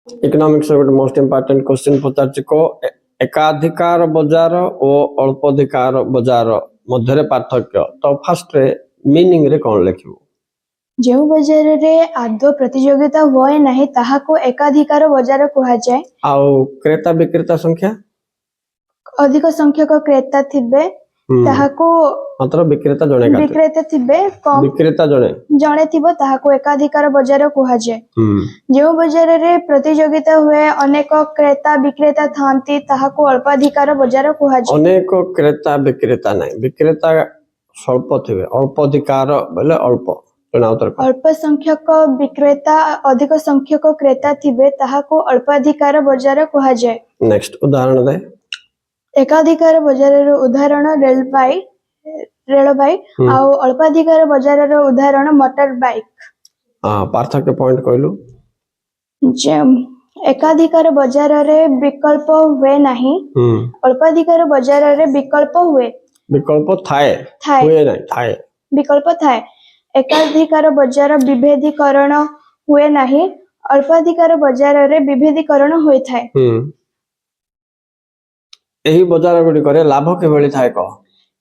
economics most important question पचार को एकाधिकार बजार और अल्पाधिकार बजार मध्य पार्थक्य तो फास्ट रे मीनिंग रे कौन लिखिबो जो बजार रे आदो प्रतियोगिता होए नहीं ताहाको एकाधिकार बजार कहा जाए आउ क्रेता विक्रेता संख्या अधिक संख्यक क्रेता थिबे ताहाको मात्र विक्रेता जणे विक्रेता थिबे कम विक्रेता जणे थिबो ताहाको एकाधिकार बजार कहा जाए जो बजार रे प्रतियोगिता हुए अनेक क्रेता विक्रेता थांती ताहाको अल्पाधिकार बजार कहा जाए अनेक क्रेता विक्रेता नहीं विक्रेता स्वल्प थिबे अल्पाधिकार बोले अल्प अल्प संख्यक विक्रेता अधिक संख्यक क्रेता थिबे ताहाको अल्पाधिकार बजार कहा जाए नेक्स्ट उदाहरण दे एकाधिकार बजार उदाहरण रेलबाई आउ अल्पाधिकार बजार उदाहरण मोटर बाइक पार्थक्य पॉइंट कहलु एकाधिकार बजार रे विकल्प हुए नहीं अल्पाधिकार बजार रे विकल्प हुए विकल्प थाए हुए नहीं थाए विकल्प थाए एकाधिकार बजार विभेदीकरण हुए नहीं अल्पाधिकार बजार रे विभेदीकरण होई थाए एही बजार गुडी करे लाभ केबेली थाए को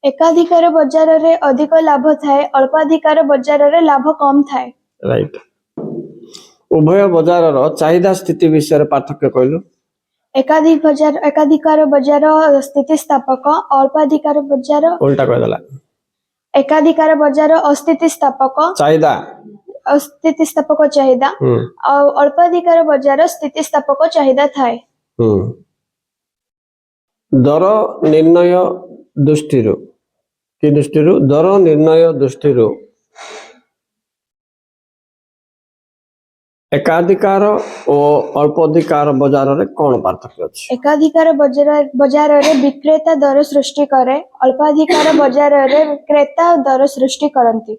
एकाधिकार बजार रे अधिक लाभ थाए अल्पाधिकार बजार रे लाभ कम थाए राइट उभय बजार रो चाहिदा स्थिति विषय पार्थक्य कहलु एकाधिकार बजार स्थिति स्थापक अल्पाधिकार बजार उल्टा कह देला एकाधिकार बजार अस्थिति स्थापक चाहिदा अस्थिति स्थापक चाहिदा और अल्पाधिकार बजार स्थिति स्थापक चाहिदा थाए दर निर्णय दृष्टिरु कि दृष्टिरु दर निर्णय दृष्टिरु एकाधिकार और अल्पाधिकार बजार रे कौन पार्थक्य अछि एकाधिकार बजार रे विक्रेता दर सृष्टि करे अल्पाधिकार बजार रे विक्रेता दर सृष्टि करंती